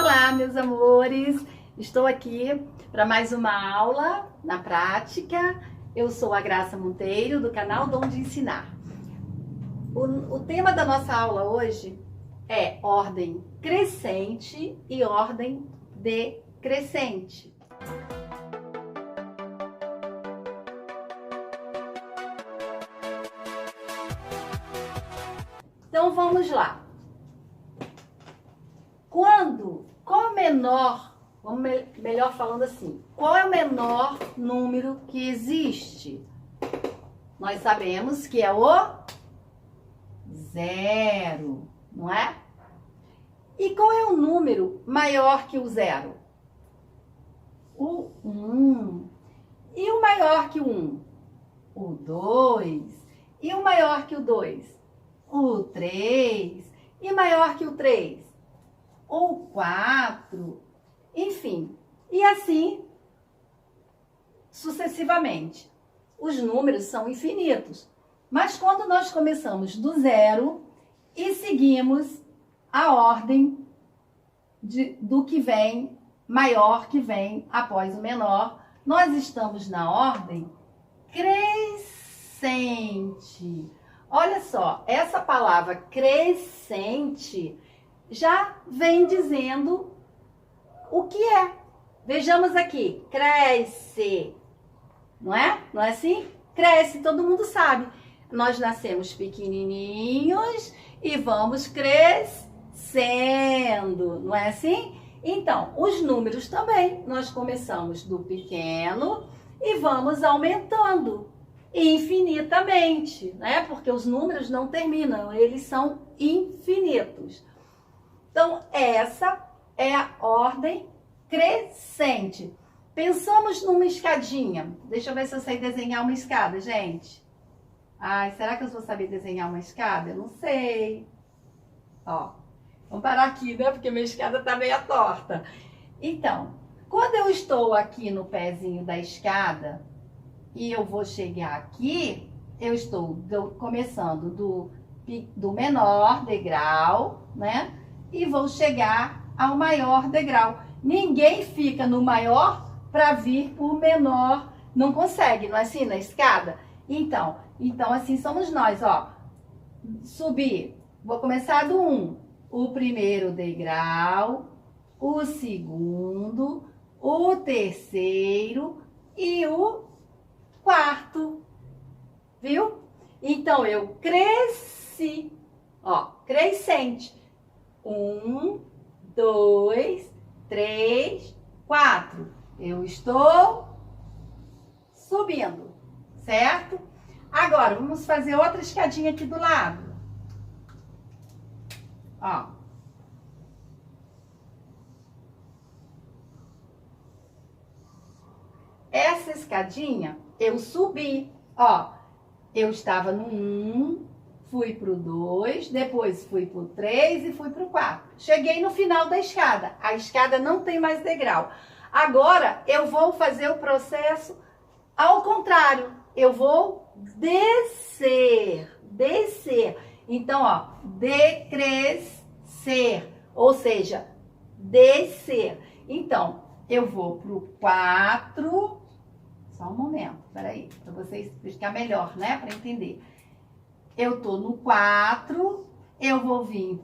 Olá, meus amores! Estou aqui para mais uma aula na prática. Eu sou a Graça Monteiro, do canal Dom de Ensinar. O tema da nossa aula hoje é ordem crescente e ordem decrescente. Então vamos lá. Qual é o menor, melhor falando assim, qual é o menor número que existe? Nós sabemos que é o zero, não é? E qual é o número maior que o zero? O 1. E o maior que o 1? O 2. E o maior que o 2? O 3. E maior que o 3? O 4. Enfim, e assim sucessivamente. Os números são infinitos. Mas quando nós começamos do zero e seguimos a ordem do que vem, maior que vem após o menor, nós estamos na ordem crescente. Olha só, essa palavra crescente já vem dizendo o que é. Vejamos aqui, cresce, não é? Não é assim? Cresce, todo mundo sabe. Nós nascemos pequenininhos e vamos crescendo, não é assim? Então, os números também. Nós começamos do pequeno e vamos aumentando infinitamente, né? Porque os números não terminam, eles são infinitos. Então, essa é a ordem crescente. Pensamos numa escadinha. Deixa eu ver se eu sei desenhar uma escada, gente. Ai, será que eu vou saber desenhar uma escada? Eu não sei. Ó, vamos parar aqui, né? Porque minha escada tá meio torta. Então, quando eu estou aqui no pezinho da escada e eu vou chegar aqui, eu estou começando do menor degrau, né? E vou chegar ao maior degrau. Ninguém fica no maior para vir para o menor. Não consegue, não é assim na escada? Então assim somos nós, ó. Subir. Vou começar do 1. O primeiro degrau, o segundo, o terceiro e o quarto. Viu? Então eu cresci. Ó, crescente. 1, 2, 3, 4. Eu estou subindo, certo? Agora, vamos fazer outra escadinha aqui do lado. Ó. Essa escadinha, eu subi. Ó, eu estava no 1, fui pro 2, depois fui pro 3 e fui pro 4. Cheguei no final da escada. A escada não tem mais degrau. Agora, eu vou fazer o processo ao contrário. Eu vou descer. Então, ó, decrescer. Ou seja, descer. Então, eu vou pro 4. Só um momento, peraí, para vocês ficar melhor, né? Para entender. Eu tô no 4, eu vou vir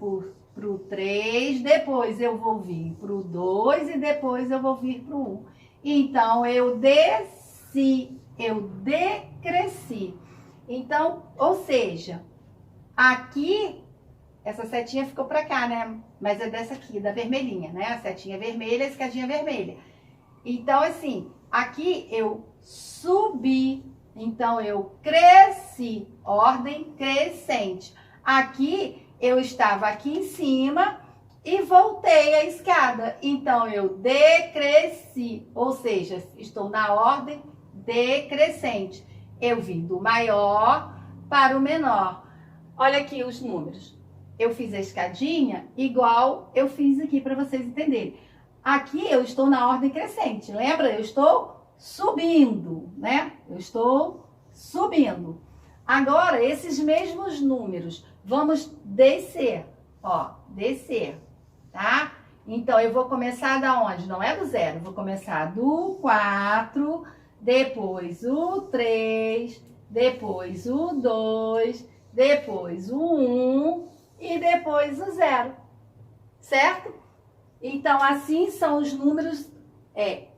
pro 3, depois eu vou vir pro 2 e depois eu vou vir pro 1. Então, eu desci, eu decresci. Então, ou seja, aqui, essa setinha ficou pra cá, né? Mas é dessa aqui, da vermelhinha, né? A setinha vermelha, a escadinha vermelha. Então, assim, aqui eu subi. Então, eu cresci, ordem crescente. Aqui, eu estava aqui em cima e voltei a escada. Então, eu decresci, ou seja, estou na ordem decrescente. Eu vim do maior para o menor. Olha aqui os números. Eu fiz a escadinha igual eu fiz aqui para vocês entenderem. Aqui, eu estou na ordem crescente. Lembra? Eu estou subindo, né? Eu estou subindo. Agora, esses mesmos números, vamos descer, ó, descer, tá? Então, eu vou começar da onde? Não é do 0, vou começar do 4, depois o 3, depois o 2, depois o 1 e depois o 0, certo? Então, assim são os números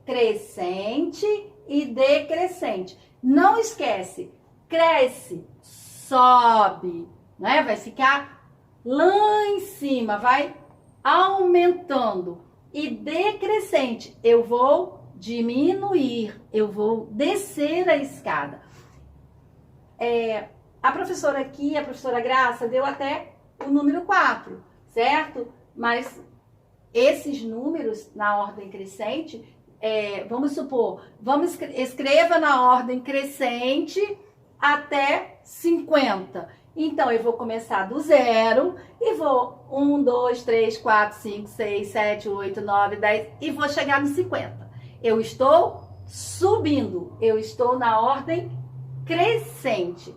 crescente e decrescente. Não esquece, cresce, sobe, né? Vai ficar lá em cima, vai aumentando. E decrescente, eu vou diminuir, eu vou descer a escada. A professora aqui, a professora Graça, deu até o número 4, certo? Mas esses números na ordem crescente, vamos supor, escreva na ordem crescente até 50. Então, eu vou começar do 0 e vou 1, 2, 3, 4, 5, 6, 7, 8, 9, 10 e vou chegar no 50. Eu estou subindo, eu estou na ordem crescente.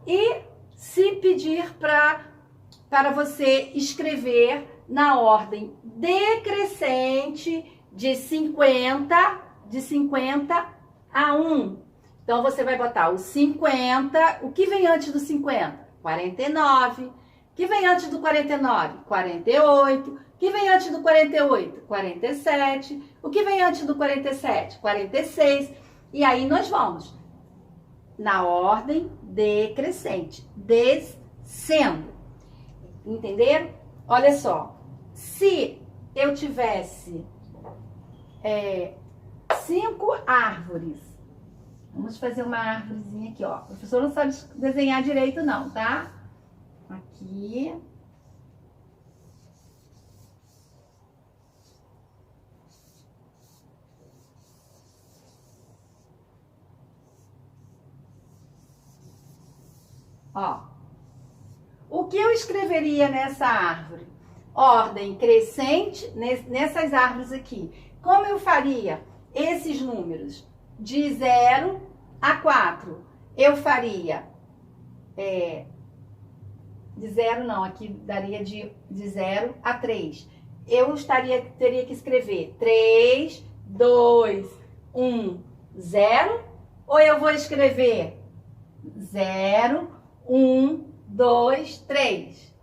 E se pedir para você escrever na ordem decrescente de 50 a 1. Então, você vai botar o 50, o que vem antes do 50? 49. O que vem antes do 49? 48. O que vem antes do 48? 47. O que vem antes do 47? 46. E aí nós vamos na ordem decrescente, descendo. Entenderam? Olha só, se eu tivesse 5 árvores, vamos fazer uma árvorezinha aqui, ó. O professor não sabe desenhar direito não, tá? Aqui. Ó, o que eu escreveria nessa árvore? Ordem crescente, nessas árvores aqui. Como eu faria esses números? De 0 a 4. Eu faria... de 0 não, aqui daria de 0 a 3. Eu teria que escrever 3, 2, 1, 0. Ou eu vou escrever 0, 1, 2, 3.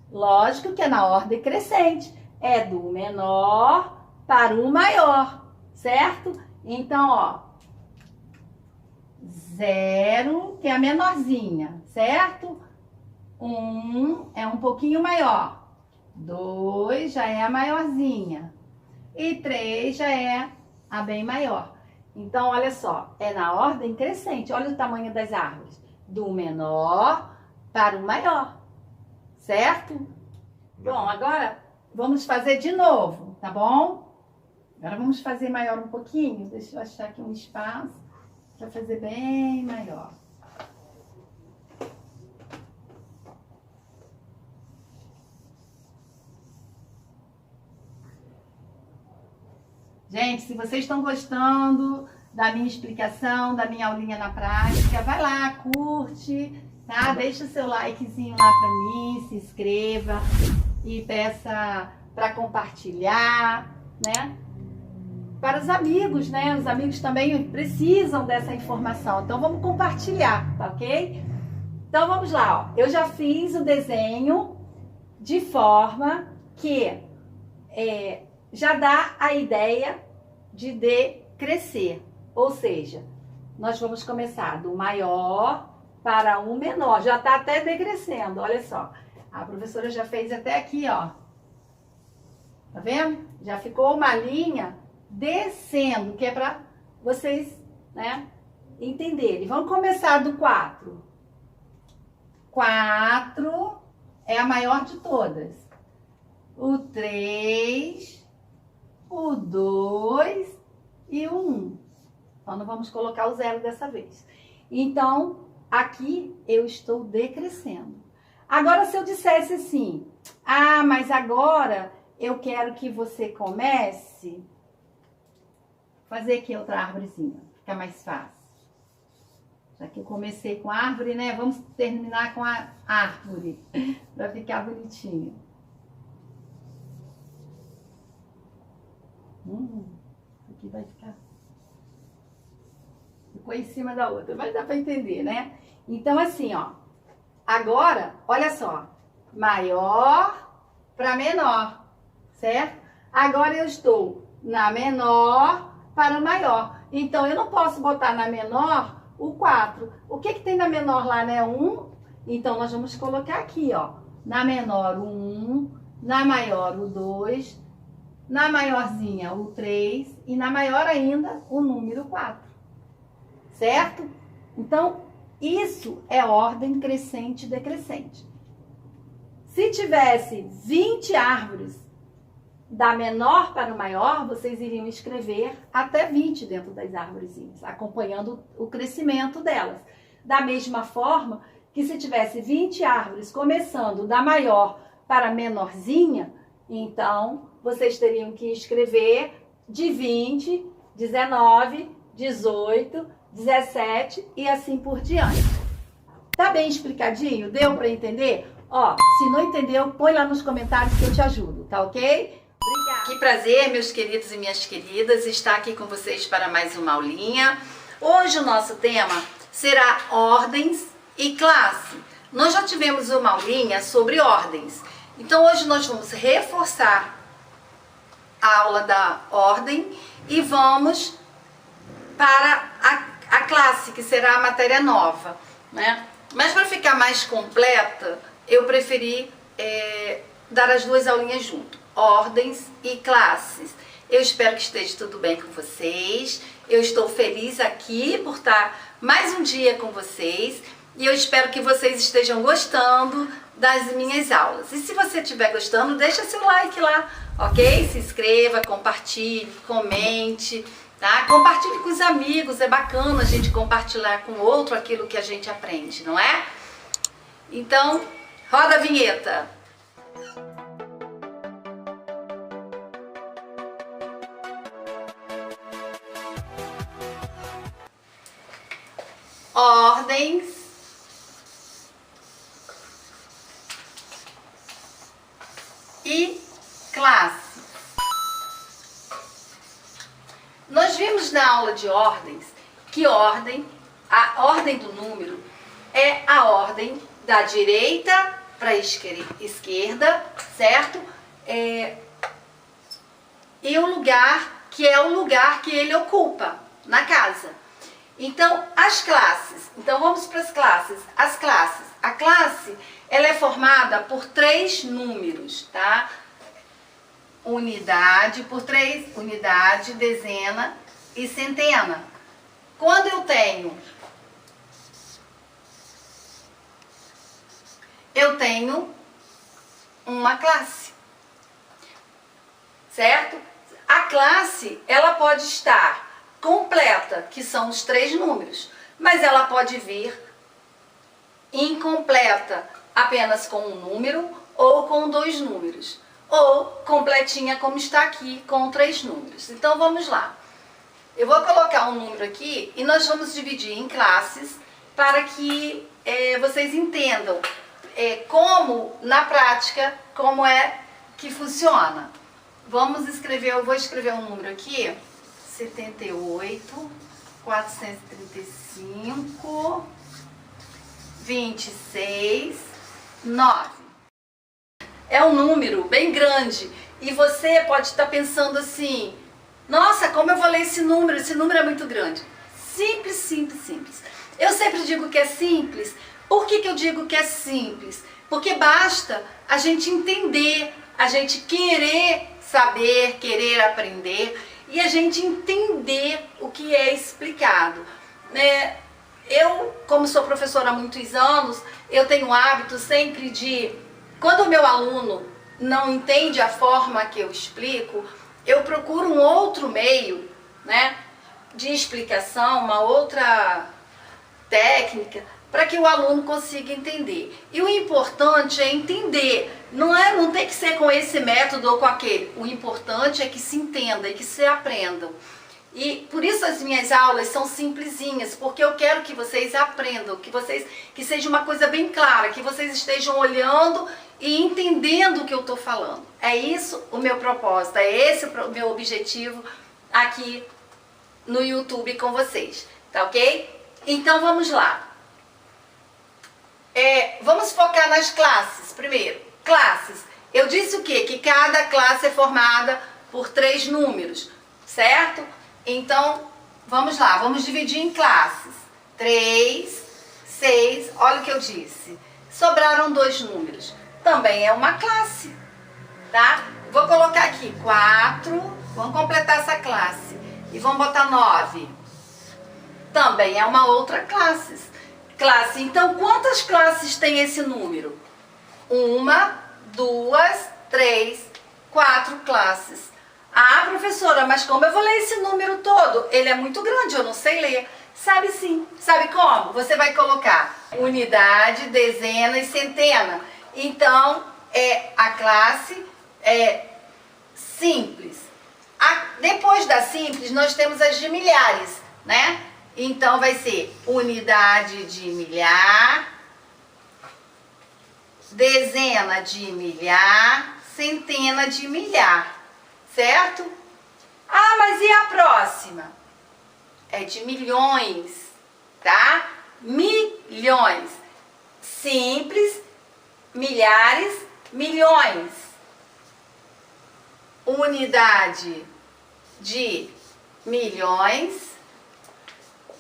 Lógico que é na ordem crescente. É do menor para o maior, certo? Então, ó, 0, que é a menorzinha, certo? 1 é um pouquinho maior. 2 já é a maiorzinha. E 3 já é a bem maior. Então, olha só, é na ordem crescente. Olha o tamanho das árvores. Do menor para o maior, certo? Bom, agora vamos fazer de novo, tá bom? Agora vamos fazer maior um pouquinho. Deixa eu achar aqui um espaço para fazer bem maior. Gente, se vocês estão gostando da minha explicação, da minha aulinha na prática, vai lá, curte, tá? Deixa o seu likezinho lá para mim, se inscreva e peça para compartilhar, né? Para os amigos, né? Os amigos também precisam dessa informação, então vamos compartilhar, tá ok? Então vamos lá, ó. Eu já fiz o desenho de forma que já dá a ideia de decrescer. Ou seja, nós vamos começar do maior para o menor. Já está até decrescendo, olha só. A professora já fez até aqui, ó. Tá vendo? Já ficou uma linha descendo, que é para vocês, né, entenderem. Vamos começar do 4. 4 é a maior de todas. O 3, o 2 e o 1. Então, não vamos colocar o 0 dessa vez. Então, aqui eu estou decrescendo. Agora, se eu dissesse assim, mas agora eu quero que você comece a fazer aqui outra árvorezinha, fica mais fácil. Já que eu comecei com a árvore, né? Vamos terminar com a árvore, para ficar bonitinho. Aqui vai ficar... Ficou em cima da outra, mas dá para entender, né? Então, assim, ó. Agora, olha só. Maior para menor, certo? Agora eu estou na menor para o maior. Então, eu não posso botar na menor o 4. O que tem na menor lá, né? 1. Então, nós vamos colocar aqui, ó. Na menor, o 1. Na maior, o 2. Na maiorzinha, o 3. E na maior ainda, o número 4. Certo? Então, isso é ordem crescente e decrescente. Se tivesse 20 árvores da menor para o maior, vocês iriam escrever até 20 dentro das árvorezinhas, acompanhando o crescimento delas. Da mesma forma que se tivesse 20 árvores começando da maior para a menorzinha, então vocês teriam que escrever de 20, 19, 18, 17 e assim por diante. Tá bem explicadinho? Deu para entender? Ó, se não entendeu, põe lá nos comentários que eu te ajudo, tá ok? Obrigada. Que prazer, meus queridos e minhas queridas, estar aqui com vocês para mais uma aulinha. Hoje o nosso tema será ordens e classe. Nós já tivemos uma aulinha sobre ordens. Então hoje nós vamos reforçar a aula da ordem e vamos para a classe, que será a matéria nova, né? Mas para ficar mais completa, eu preferi dar as duas aulinhas junto, ordens e classes. Eu espero que esteja tudo bem com vocês. Eu estou feliz aqui por estar mais um dia com vocês e eu espero que vocês estejam gostando das minhas aulas. E se você estiver gostando, deixa seu like lá, ok? Se inscreva, compartilhe, comente, tá? Compartilhe com os amigos, é bacana a gente compartilhar com o outro aquilo que a gente aprende, não é? Então, roda a vinheta! Ordens e classes. Nós vimos na aula de ordens que a ordem do número é a ordem da direita para a esquerda, certo? E o lugar que é o lugar que ele ocupa na casa. Então, as classes. Então, vamos para as classes. As classes. A classe, ela é formada por 3 números, tá? Unidade, por 3, unidade, dezena e centena. Quando eu tenho uma classe, certo? A classe, ela pode estar completa, que são os 3 números, mas ela pode vir incompleta, apenas com um número ou com 2 números, ou completinha como está aqui, com 3 números. Então vamos lá. Eu vou colocar um número aqui e nós vamos dividir em classes para que vocês entendam como, na prática, como é que funciona. Vamos escrever, eu vou escrever um número aqui, 78, 435, 26, 9. É um número bem grande e você pode estar pensando assim, nossa, como eu vou ler esse número é muito grande. Simples, simples, simples. Eu sempre digo que é simples. Por que eu digo que é simples? Porque basta a gente entender, a gente querer saber, querer aprender e a gente entender o que é explicado. Eu, como sou professora há muitos anos, eu tenho o hábito sempre de, quando o meu aluno não entende a forma que eu explico, eu procuro um outro meio, né, de explicação, uma outra técnica, para que o aluno consiga entender. E o importante é entender, não tem que ser com esse método ou com aquele. O importante é que se entenda e que se aprendam. E por isso as minhas aulas são simplesinhas, porque eu quero que vocês aprendam, que seja uma coisa bem clara, que vocês estejam olhando e entendendo o que eu estou falando. É isso o meu propósito, é esse o meu objetivo aqui no YouTube com vocês, tá ok? Então vamos lá. Vamos focar nas classes primeiro. Classes. Eu disse o quê? Que cada classe é formada por 3 números, certo? Então, vamos lá, vamos dividir em classes. 3, 6, olha o que eu disse. Sobraram 2 números. Também é uma classe, tá? Vou colocar aqui 4, vamos completar essa classe. E vamos botar 9. Também é uma outra classe. Então, quantas classes tem esse número? 1, 2, 3, 4 classes. Ah, professora, mas como eu vou ler esse número todo? Ele é muito grande, eu não sei ler. Sabe sim. Sabe como? Você vai colocar unidade, dezena e centena. Então, a classe é simples. Depois da simples, nós temos as de milhares, né? Então, vai ser unidade de milhar, dezena de milhar, centena de milhar, certo? Ah, mas e a próxima? É de milhões, tá? Milhões. Simples, milhares, milhões. Unidade de milhões,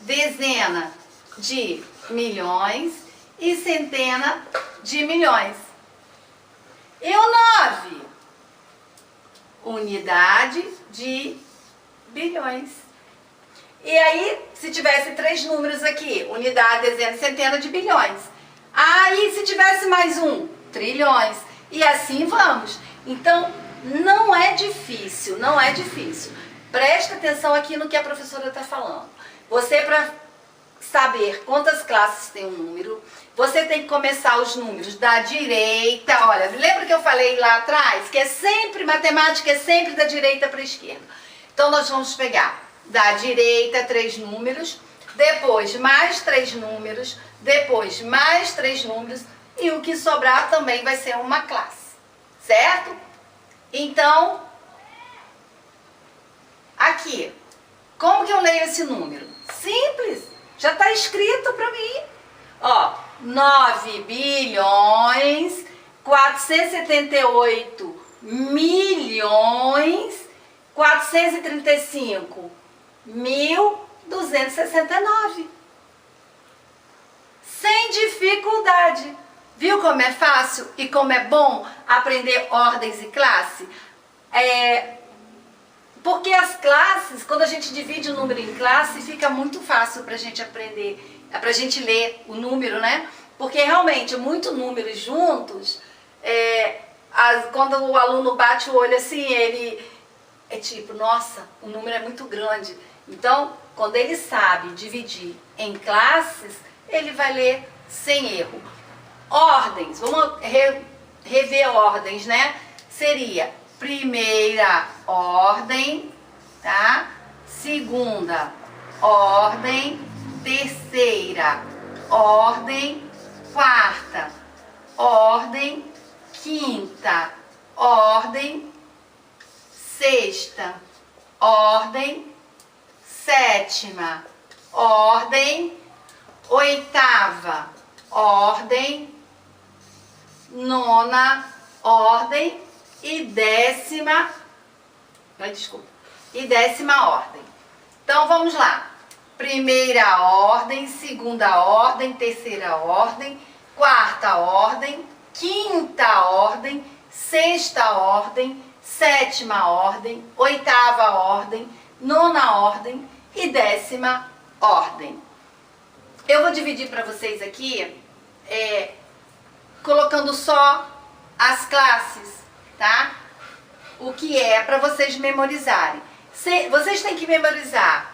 dezena de milhões e centena de milhões. E o 9? Unidade de bilhões. E aí, se tivesse 3 números aqui, unidade, dezena e centena de bilhões. Aí, se tivesse mais um, trilhões. E assim vamos. Então, não é difícil, não é difícil. Presta atenção aqui no que a professora está falando. Você, para saber quantas classes tem um número, você tem que começar os números da direita. Olha, lembra que eu falei lá atrás? Que é sempre, matemática é sempre da direita para a esquerda. Então, nós vamos pegar da direita 3 números, depois mais 3 números, depois mais 3 números, e o que sobrar também vai ser uma classe, certo? Então, aqui, como que eu leio esse número? Simples, já está escrito para mim. Ó, 9 bilhões, 478 milhões, 435 1.269. Sem dificuldade. Viu como é fácil e como é bom aprender ordens e classe? Porque as classes, quando a gente divide o número em classe, fica muito fácil para a gente aprender, para a gente ler o número, né? Porque realmente, muitos números juntos, quando o aluno bate o olho assim, ele é tipo, nossa, o número é muito grande. Então, quando ele sabe dividir em classes, ele vai ler sem erro. Ordens, vamos rever ordens, né? Seria primeira ordem, tá? Segunda ordem, terceira ordem, quarta ordem, quinta ordem, sexta ordem, sétima ordem, oitava ordem, nona ordem e décima ordem. Então vamos lá. Primeira ordem, segunda ordem, terceira ordem, quarta ordem, quinta ordem, sexta ordem, sétima ordem, oitava ordem, nona ordem e décima ordem. Eu vou dividir para vocês aqui, colocando só as classes, tá? O que é para vocês memorizarem. Vocês têm que memorizar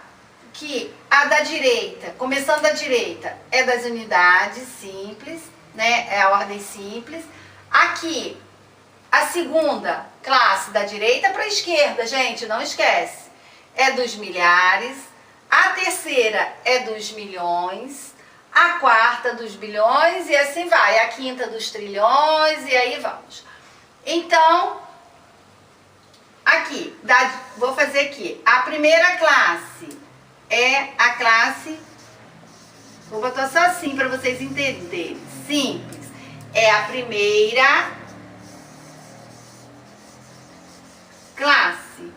que a da direita, começando da direita, é das unidades simples, né? É a ordem simples. Aqui, a segunda classe da direita para a esquerda, gente, não esquece. é dos milhares, a terceira é dos milhões, a quarta dos bilhões e assim vai, a quinta dos trilhões e aí vamos. Então, aqui, vou fazer aqui, a primeira classe é a classe, vou botar só assim para vocês entenderem, simples, é a primeira classe.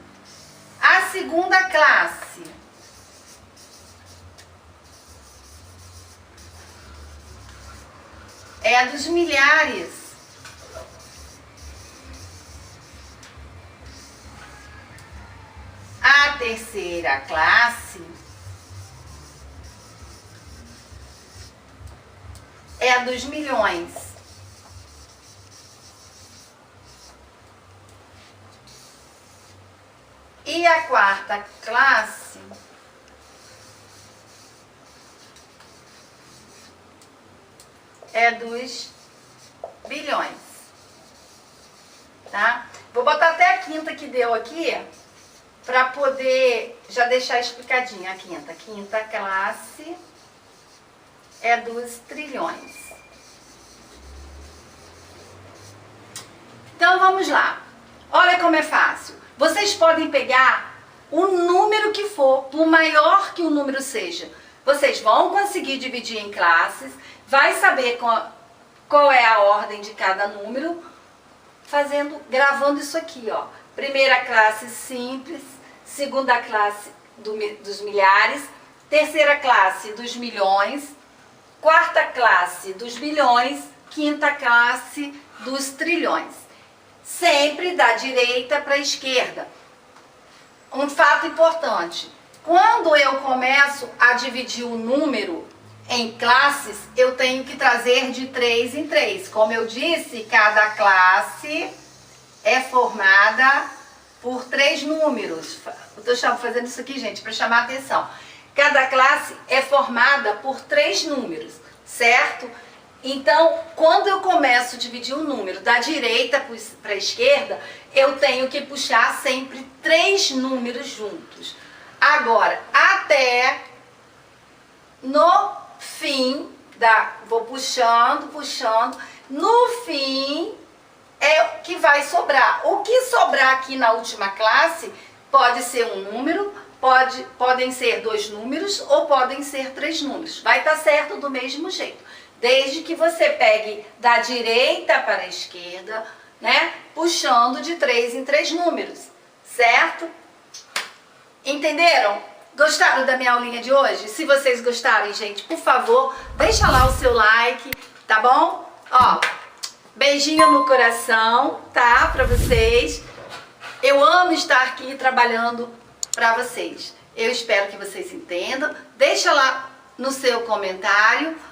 A segunda classe é a dos milhares. A terceira classe é a dos milhões. E a quarta classe é dos bilhões, tá? Vou botar até a quinta que deu aqui, para poder já deixar explicadinha a quinta. A quinta classe é dos trilhões. Então vamos lá. Olha como é fácil. Vocês podem pegar o número que for, por maior que o número seja. Vocês vão conseguir dividir em classes, vai saber qual é a ordem de cada número, gravando isso aqui, ó. Primeira classe simples, segunda classe dos milhares, terceira classe dos milhões, quarta classe dos bilhões, quinta classe dos trilhões. Sempre da direita para a esquerda. Um fato importante, quando eu começo a dividir o número em classes, eu tenho que trazer de 3 em 3. Como eu disse, cada classe é formada por 3 números. Eu estou fazendo isso aqui, gente, para chamar a atenção. Cada classe é formada por 3 números, certo? Então, quando eu começo a dividir um número da direita para a esquerda, eu tenho que puxar sempre 3 números juntos. Agora, até no fim, vou puxando, no fim é que vai sobrar. O que sobrar aqui na última classe pode ser um número, podem ser 2 números ou podem ser 3 números. Vai estar certo do mesmo jeito. Desde que você pegue da direita para a esquerda, né? Puxando de 3 em 3 números, certo? Entenderam? Gostaram da minha aulinha de hoje? Se vocês gostarem, gente, por favor, deixa lá o seu like, tá bom? Ó, beijinho no coração, tá? Pra vocês. Eu amo estar aqui trabalhando pra vocês. Eu espero que vocês entendam. Deixa lá no seu comentário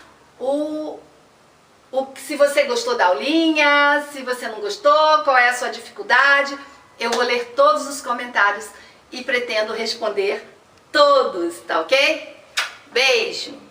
se você gostou da aulinha, se você não gostou, qual é a sua dificuldade. Eu vou ler todos os comentários e pretendo responder todos, tá ok? Beijo!